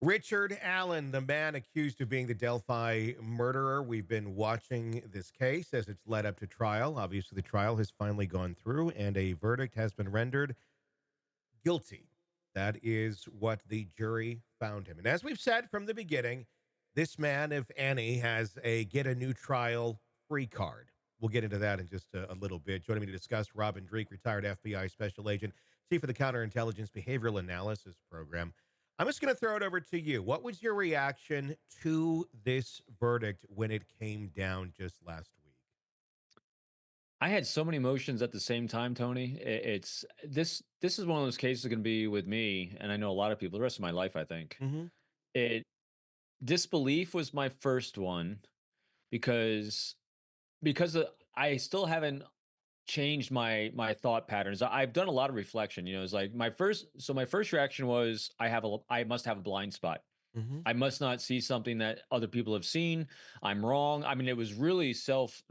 Richard Allen, the man accused of being the Delphi murderer. We've been watching this case as it's led up to trial. Obviously, the trial has finally gone through and a verdict has been rendered guilty. That is what the jury found him. And as we've said from the beginning, this man, if any, has a get a new trial free card. We'll get into that in just a little bit. Joining me to discuss, Robin Dreeke, retired FBI special agent, chief of the Counterintelligence Behavioral Analysis Program. I'm just going to throw it over to you. What was your reaction to this verdict when it came down just last week? I had so many emotions at the same time, Tony. It's this is one of those cases going to be with me, and I know a lot of people the rest of my life. I think Mm-hmm. it disbelief was my first one because I still haven't changed my thought patterns. I've done a lot of reflection. It's like my first reaction was I must have a blind spot. Mm-hmm. I must not see something that other people have seen. I'm wrong. I mean, it was really self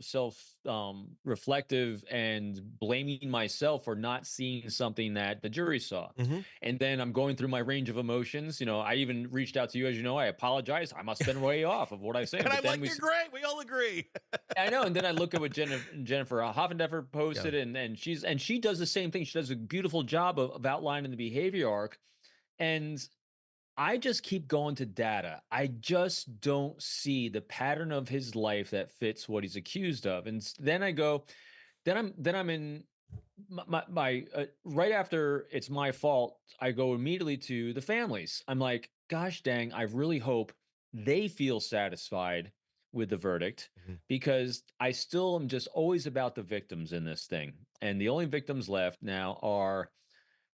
reflective and blaming myself for not seeing something that the jury saw. Mm-hmm. And then I'm going through my range of emotions. I even reached out to you, as you know. I apologize. I must have been way off of what I was saying. And But I'm then like, you're great. We all agree. I know. And then I look at what Jennifer Hoffendeffer Yeah. posted, and she does the same thing. She does a beautiful job of outlining the behavior arc. And I just keep going to data. I just don't see the pattern of his life that fits what he's accused of. And then I go, then I'm in right after it's my fault. I go immediately to the families. I'm like, gosh dang, I really hope they feel satisfied with the verdict Mhm. because I still am just always about the victims in this thing. And the only victims left now are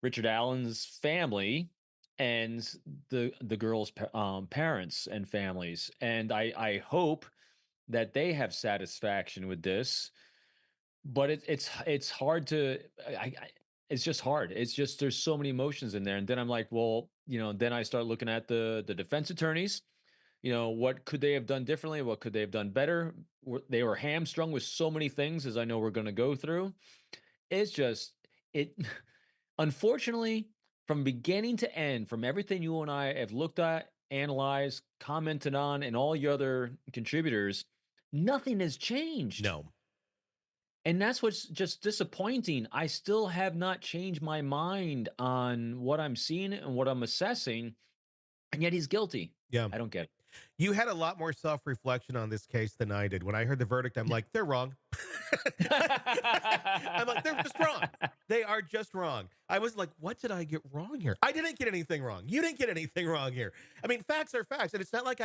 Richard Allen's family and the girl's parents and families. And I hope that they have satisfaction with this. But it's hard to it's just hard. It's just there's so many emotions in there. And then I'm like, well, then I start looking at the defense attorneys. What could they have done differently? What could they have done better? They were hamstrung with so many things, as I know we're going to go through. It's just it unfortunately, from beginning to end, from everything you and I have looked at, analyzed, commented on, and all your other contributors, nothing has changed. No. And that's what's just disappointing. I still have not changed my mind on what I'm seeing and what I'm assessing, and yet he's guilty. Yeah. I don't get it. You had a lot more self-reflection on this case than I did. When I heard the verdict, I'm like, they're wrong. I'm like, they're just wrong. They are just wrong. I was like, what did I get wrong here? I didn't get anything wrong. You didn't get anything wrong here. I mean, facts are facts. And it's not like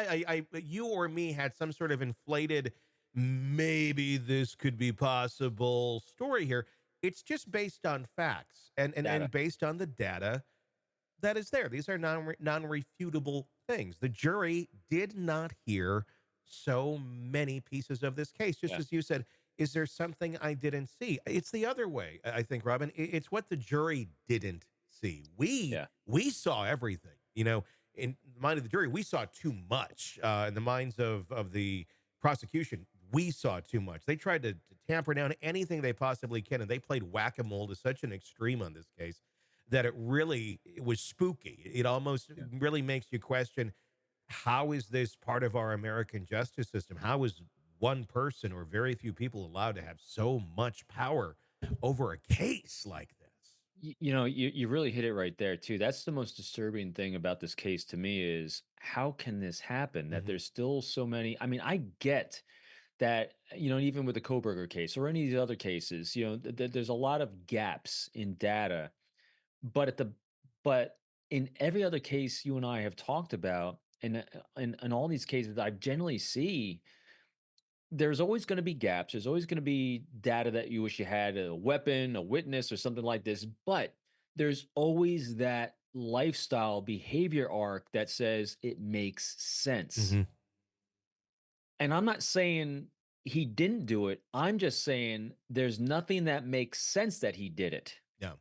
you or me had some sort of inflated, maybe this could be possible story here. It's just based on facts and Data. based on the data that is there. These are non-refutable things. The jury did not hear so many pieces of this case. Just Yeah. as you said, is there something I didn't see? It's the other way, I think, Robin. It's what the jury didn't see. We Yeah. we saw everything. In the mind of the jury, we saw too much. In the minds of the prosecution, we saw too much. They tried to tamper down anything they possibly can, and they played whack-a-mole to such an extreme on this case that it was spooky. It almost Yeah. really makes you question, how is this part of our American justice system? How is one person or very few people allowed to have so much power over a case like this? You really hit it right there too. That's the most disturbing thing about this case to me is how can this happen that Mhm. there's still so many. I mean, I get that, even with the Koberger case or any of these other cases, there's a lot of gaps in data, but but in every other case you and I have talked about, in all these cases I generally see there's always going to be gaps. There's always going to be data that you wish you had, a weapon, a witness, or something like this. But there's always that lifestyle behavior arc that says it makes sense. Mhm. And I'm not saying he didn't do it. I'm just saying there's nothing that makes sense that he did it. Yeah.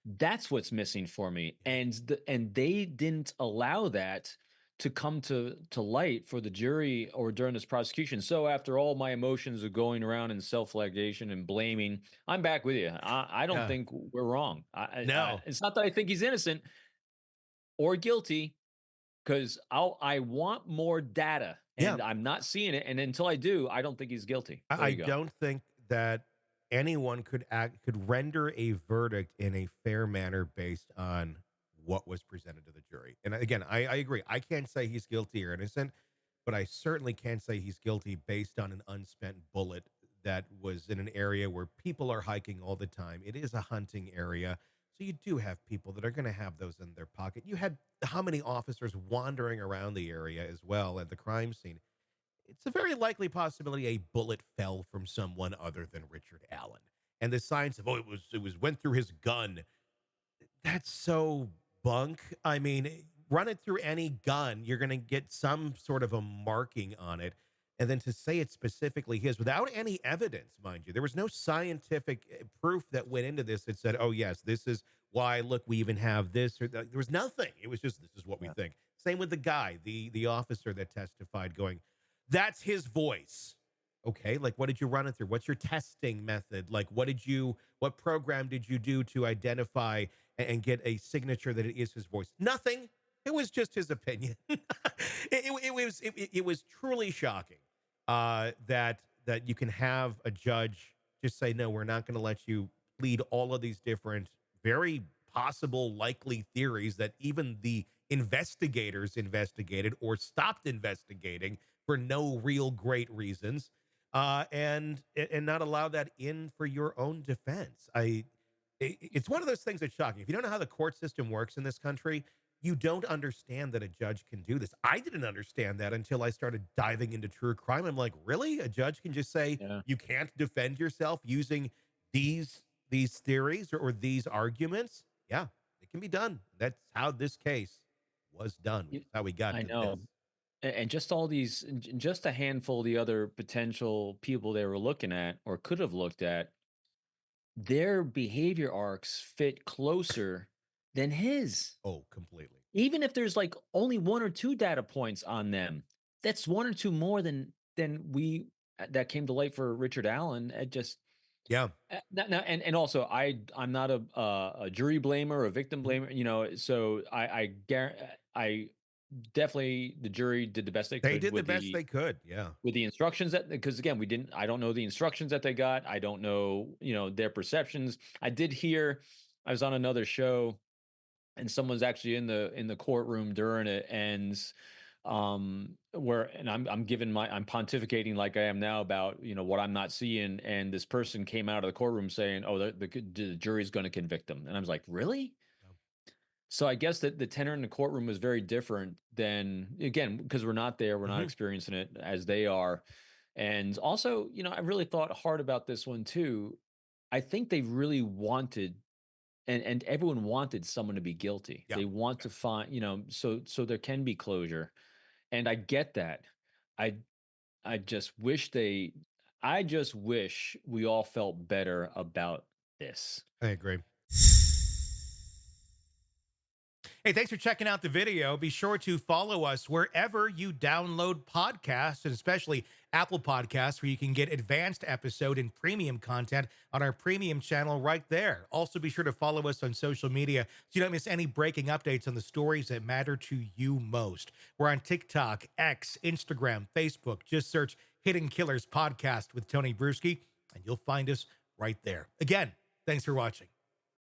That's what's missing for me, Yeah. and they didn't allow that to come to light for the jury or during this prosecution. So after all my emotions of going around in self-flagellation and blaming, I'm back with you. I don't Yeah. think we're wrong. No. It's not that I think he's innocent or guilty. because I want more data, Yeah. and I'm not seeing it. And until I do, I don't think he's guilty. There I you go. don't think that anyone could render a verdict in a fair manner based on what was presented to the jury. And again, I agree. I can't say he's guilty or innocent, but I certainly can't say he's guilty based on an unspent bullet that was in an area where people are hiking all the time. It is a hunting area. So you do have people that are going to have those in their pocket. You had how many officers wandering around the area as well at the crime scene? It's a very likely possibility a bullet fell from someone other than Richard Allen. And the signs of, oh, it was went through his gun. That's so bunk. I mean, run it through any gun, you're going to get some sort of a marking on it. And then to say it specifically his without any evidence, mind you, there was no scientific proof that went into this that said, oh, yes, this is why, look, we even have this. Or there was nothing. It was just, this is what we Yeah. think. Same with the guy, the officer that testified, going, that's his voice. Okay, like what did you run it through? What's your testing method? Like what program did you do to identify and get a signature that it is his voice? Nothing. It was just his opinion. It was truly shocking that you can have a judge just say, no, we're not going to let you plead all of these different, very possible, likely theories that even the investigators investigated or stopped investigating for no real great reasons, and not allow that in for your own defense. It's one of those things that's shocking. If you don't know how the court system works in this country, you don't understand that a judge can do this. I didn't understand that until I started diving into true crime. I'm like, really? A judge can just say Yeah. you can't defend yourself using these theories or these arguments? Yeah, it can be done. That's how this case was done, which You- is how we got I to this. know. And just all these, and just a handful of the other potential people they were looking at or could have looked at, their behavior arcs fit closer than his. Oh, completely. Even if there's like only one or two data points on them, that's one or two more than we that came to light for Richard Allen. It just Yeah. now, and also I'm not a jury blamer or a victim Mhm. blamer, so I definitely the jury did the best they They could did the best they could. Yeah. with the instructions that, because again, we didn't I don't know the instructions that they got. I don't know, their perceptions. I did hear I was on another show and someone's actually in the courtroom during it, and where and I'm giving my I'm pontificating like I am now about what I'm not seeing, and this person came out of the courtroom saying, oh, the jury's going to convict them, and I was like, really? Yeah. So I guess that the tenor in the courtroom was very different than, again, because we're not there, we're not Mhm. experiencing it as they are. And also, I really thought hard about this one too. I think they really wanted, and everyone wanted someone to be guilty. Yeah. They want to find, so there can be closure. And I get that. I I just wish they I just wish we all felt better about this. I agree. Hey, thanks for checking out the video. Be sure to follow us wherever you download podcasts, and especially Apple Podcasts, where you can get advanced episode and premium content on our premium channel right there. Also, be sure to follow us on social media so you don't miss any breaking updates on the stories that matter to you most. We're on TikTok, X, Instagram, Facebook. Just search Hidden Killers Podcast with Tony Bruschi, and you'll find us right there. Again, thanks for watching.